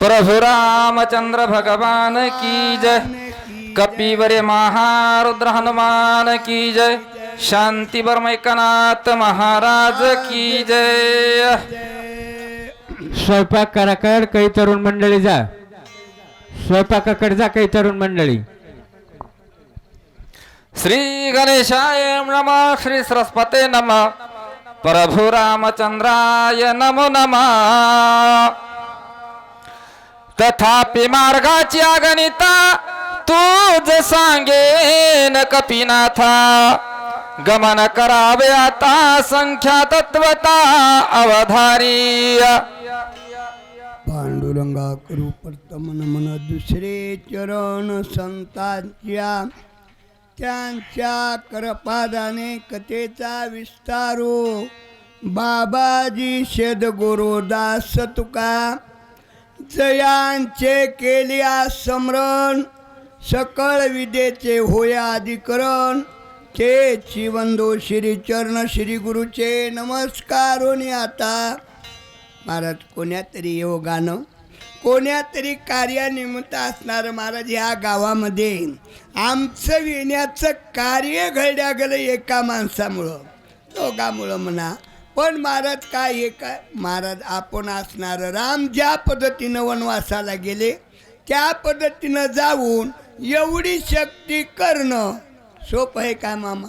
प्रभु रामचंद्र भगवान की जय। कपिवरे महारुद्र हनुमान की जय। शांति एकनाथ महाराज की जय। स्वयंपाक कराकर काही तरुण मंडळी जा, स्वयंपाकाकडे जा काही तरुण मंडळी. श्री गणेशाय नमः, श्री सरस्वते नमः, प्रभु रामचंद्राय नमो नमः. तथापि मार्गाची अगणिता तूच सांगेन कपिनाथा. गमन करावे आता संख्या तत्वता अवधारी. पांडुरंगा करू प्रथमन मन दुसरे चरण संतांच्या. त्यांच्या करपादाने कथेचा विस्तारो. बाबाजी सद्गुरुदास तुका जयांचे केलिया समरण. सकळ विद्येचे होय अधिकरण. ते वंदो श्री चरण श्री गुरुचे नमस्कारोनी. आता महाराज कोण्या तरी योगानं कोण्या तरी कार्यानिमित्त असणार महाराज या गावामध्ये आमचं येण्याचं कार्य घडल्या गेलं एका माणसामुळं, दोघामुळं म्हणा. पण महाराज काय हे काय महाराज आपण असणार राम ज्या पद्धतीनं वनवासाला गेले त्या पद्धतीनं जाऊन एवढी शक्ती करणं सोपं आहे का मामा?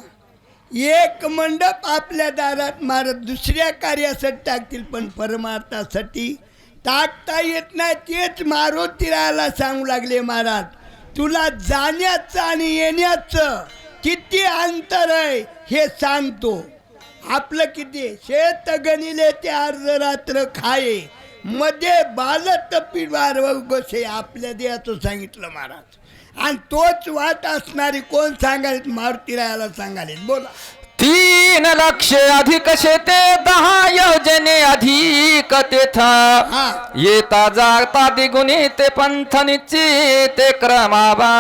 एक मंडप आपल्या दारात महाराज दुसऱ्या कार्यासाठी टाकतील पण परमार्थासाठी टाकता येत नाही. तेच मारुती रायाला सांगू लागले महाराज तुला जाण्याचं आणि येण्याचं किती अंतर आहे हे सांगतो. आपलं किती शेत गणिले ते अर्धरात्र खाये मध्ये बालत पिवार गोसे आपल्या देहाचं सांगितलं महाराज. आणि तोच वाट असणारी कोण सांगालीत? मारुती रायाला सांगालीत. बोला. 3 लक्ष अधिक शेते 10 योजने अधिक तेथा. येता जाता दिगुणी ते पंथ निश्चिते क्रमाबा.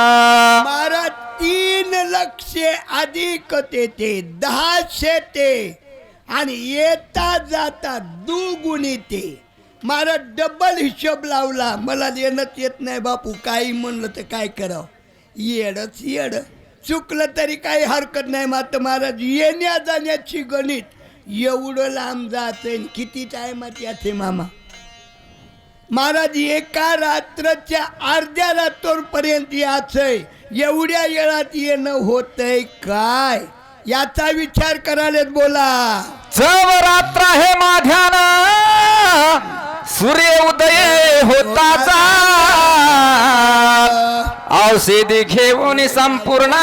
महाराज 3 लक्ष अधिक तेथे 10 शेते आणि येता जाता दुगुणी ते. महाराज डबल हिशोब लावला. मला येणंच येत नाही बापू, काही म्हणलं तर काय करावं, येडच येड. चुकलं तरी काही हरकत नाही. मात्र महाराज येण्या जाण्याची गणित एवढं लांब जायचं किती टायमात याचे मामा? महाराज एका रात्रच्या अर्ध्या रात्रोपर्यंत याचंय. एवढ्या वेळात येणं होतंय काय याचा विचार करायला. बोला. जव रात्र हे माध्यान सूर्य उदय होताचा. औषधी घेऊन संपूर्ण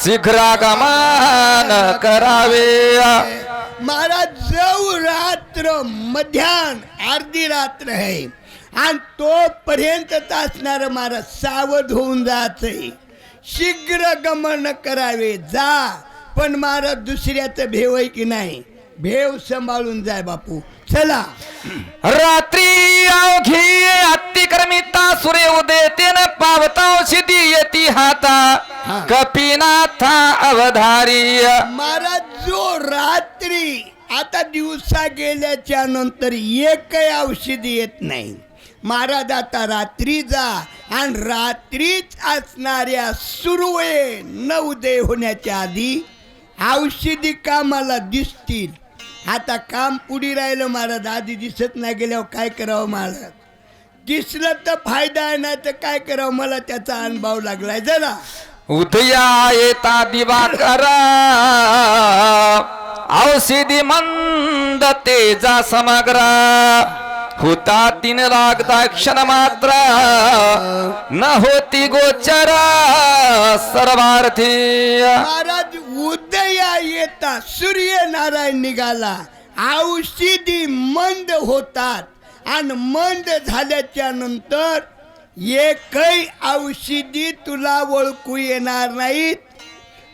शीघ्रागमन करावे. महाराज जव रात्र मध्यान अर्धी रात्र आहे आणि तोपर्यंत असणार महाराज सावध होऊन जायचंय. शीघ्र गमन करावे. जा पण महाराज दुसऱ्याचं भेव आहे की नाही, भेव सांभाळून जाय बापू. चला. रात्री अवघी अतिक्रमिता सूर्य उदय तेन पावता औषधी येती हाता. कपिनाथा अवधारी. महाराज जो रात्री आता दिवसा गेल्याच्या नंतर एकही औषधी येत नाही. महाराज आता रात्री जा आणि रात्रीच असणाऱ्या सुरुवे न उदय होण्याच्या आधी औषधी कामाला दिसतील. आता काम पुढे राहिलं महाराज, आधी दिसत नाही गेल्यावर काय करावं महाराज? दिसलं तर फायदा आहे, नाही तर काय करावं? मला त्याचा अनुभव लागलाय. जरा उदया येता दिवा करा औषधी मंद तेजा समग्र. होता 3 लागता क्षण मात्र न होती गोचरा सर्वार्थी. महाराज उदया येता सूर्यनारायण निघाला औषधी मंद होतात आणि मंद झाल्याच्या नंतर एकही औषधी तुला ओळखू येणार नाहीत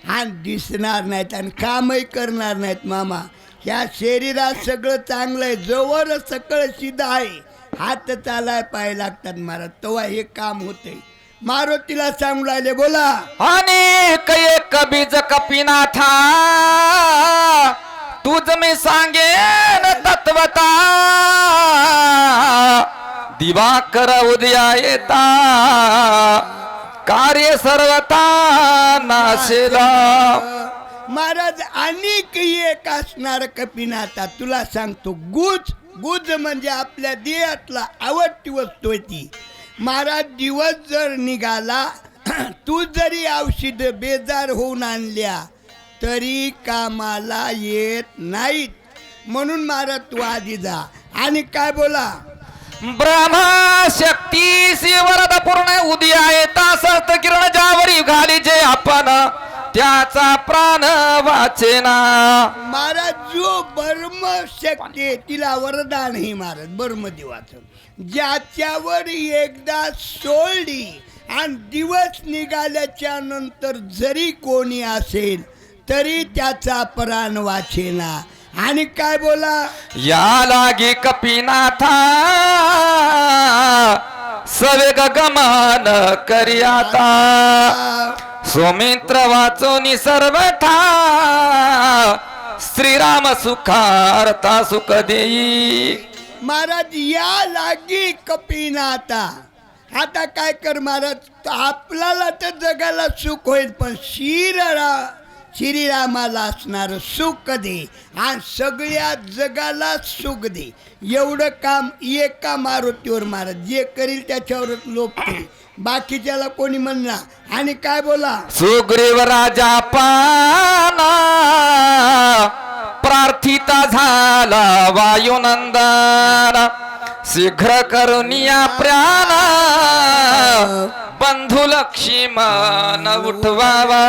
आणि दिसणार नाहीत आणि कामही करणार नाहीत. मामा ह्या शरीरात सगळं चांगलं आहे, जवळ सगळं सिद्ध आहे, हात चालाय पाय लागतात महाराज, तेव्हा हे काम होते. मारुतीला सांगू लागले. बोला. अनेक एक बीज कपिनाथा तुझ मी सांगेन तत्वता. दिवाकर उदया येता कार्य सर्वता नाशेला. महाराज अनेक एक असणार कपिनाथा. तुला सांगतो, गुज म्हणजे आपल्या देहातला आवडती वस्तू आहे ती. महाराज दिवस जर निघाला, तू जरी औषध बेजार होऊन आणल्या तरी कामाला येत नाहीत. म्हणून महाराज तू आधी जा. आणि काय बोला, ब्रह्मा शक्ती वरद पूर्ण उदया येता सत किरण ज्यावरी घाली जे आपण त्याचा प्राण वाचेना. महाराज जो ब्रह्म शक्ती आहे, तिला वरदान हे महाराज ब्रह्मदेवाचं, ज्याच्यावर एकदा सोडली आणि दिवस निघाल्याच्या नंतर जरी कोणी असेल तरी त्याचा प्राण वाचेना. आणि काय बोला, या लागी कपिनाथा सवेग गमन करी आता. सौमित्र वाचोनी सर्वथा श्रीराम सुखार्था सुख देई. महाराज या लागी कपिनाथा. आता काय कर महाराज, आपल्याला तर जगाला सुख होईल, पण श्रीरामाला असणार सुख दे आणि सगळ्या जगाला सुख दे. एवढं काम एका मारुतीवर महाराज जे करील त्याच्यावरच लोपते, बाकीच्याला कोणी म्हणणार. आणि काय बोला, सुग्रीव राजा पाना प्रार्थिता झाला वायुनंदन. शीघ्र करुनिया प्राण बंधू लक्ष्मण उठवावा.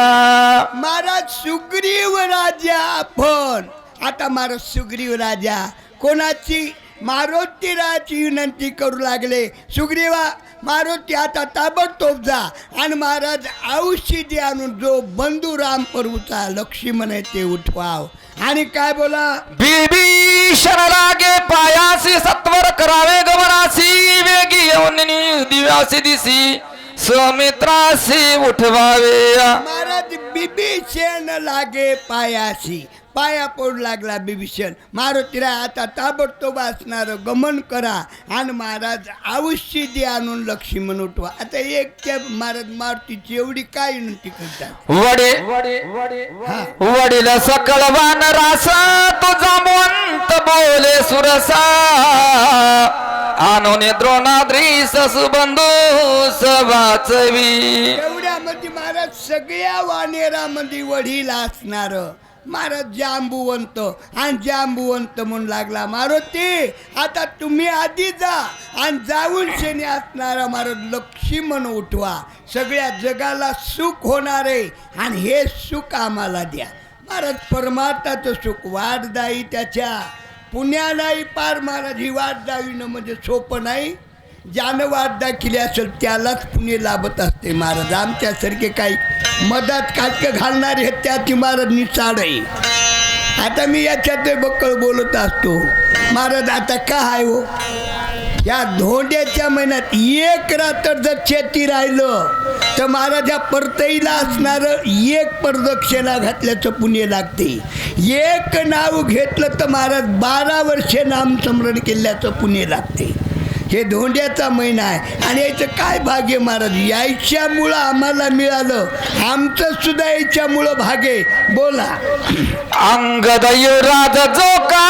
महाराज सुग्रीव राजा आपण. आता महाराज सुग्रीव राजा कोणाची, मारुतीराची विनंती करू लागले. सुग्रीवा, मारुती आता ताबडतोब जा आणि महाराज औषधी आणून जो बंधू राम प्रभूचा लक्ष्मण आहे ते उठवाव. आणि काय बोला, बिभीषण लागे पायासी सत्वर करावे गमनासी. वेगी येऊन दिव्यासी दिसी सौमित्रासी उठवावे. महाराज बिभीषण लागे पायाशी, पाया पडू लागला बिभीषण. मारुतीरा आता ताबडतोब असणार गमन करा आणि महाराज औषधी आणून लक्ष्मण उठवा. आता एक महाराज मारुतीची एवढी काय विनंती करतात. वडील सकल वानरासा तुझा मंत बोले सुरसा. आणोने द्रोणाद्रीस सुबंधू वाचवी. एवढ्यामध्ये महाराज सगळ्या वानेरामध्ये वडील असणार महाराज जांबुवंत. आणि जांबुवंत म्हणून लागला, मारुती आता तुम्ही आधी जा आणि जाऊन शेणी असणारा महाराज लक्ष्मण उठवा. सगळ्या जगाला सुख होणार आहे आणि हे सुख आम्हाला द्या. महाराज परमार्थाचं सुख वाटदायी, त्याच्या पुण्यालाही पार महाराज ही वाटदावीनं म्हणजे सोपं नाही. ज्यानं वाट दाखिली असेल त्यालाच पुणे लाभत असते. महाराज आमच्यासारखे काही मधात काटकं घालणारे आहेत त्याची महाराज निसाड आहे. आता मी याच्यात बक्कळ बोलत असतो. महाराज आता काय आहे हो, या धोंड्याच्या महिन्यात एक रात्र जर शेती राहिलं तर महाराज या परतईला असणारं एक प्रदक्षिणा घातल्याचं पुण्य लागते. एक नाव घेतलं तर महाराज 12 वर्षे नामस्मरण केल्याचं पुण्य लागते. हे धोंड्याचा महिना आहे आणि याचं काय भाग्य महाराज, याच्यामुळं आम्हाला मिळालं. आमचं सुद्धा याच्यामुळं भाग्य. बोला, अंगद युवराज जो का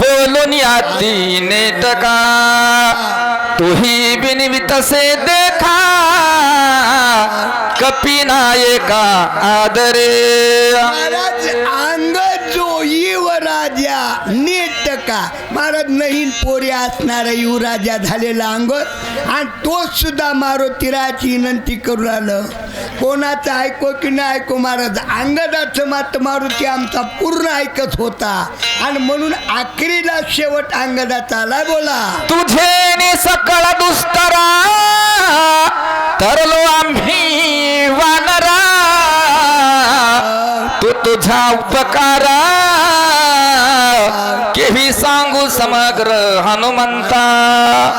बोलून याती नेटका. तुही बिनवित से देखा कपिनायका आदरे. महाराज अंगद जो युवराजा नेटका, महाराज नहीन पोरी असणारा युवराजा झालेला अंगद आणि तो सुद्धा मारुतीराची विनंती करू आलं. कोणाचं ऐको की नाही ऐको महाराज, अंगदाचं मात मारुती आमचा पूर्ण ऐकत होता आणि म्हणून आखरीला शेवट अंगदाचा आला. बोला, तुझे सकळ दुस्तरा तरलो आम्ही वानरा. तू तुझा उपकारा केव्ही सांगू समग्र हनुमंता.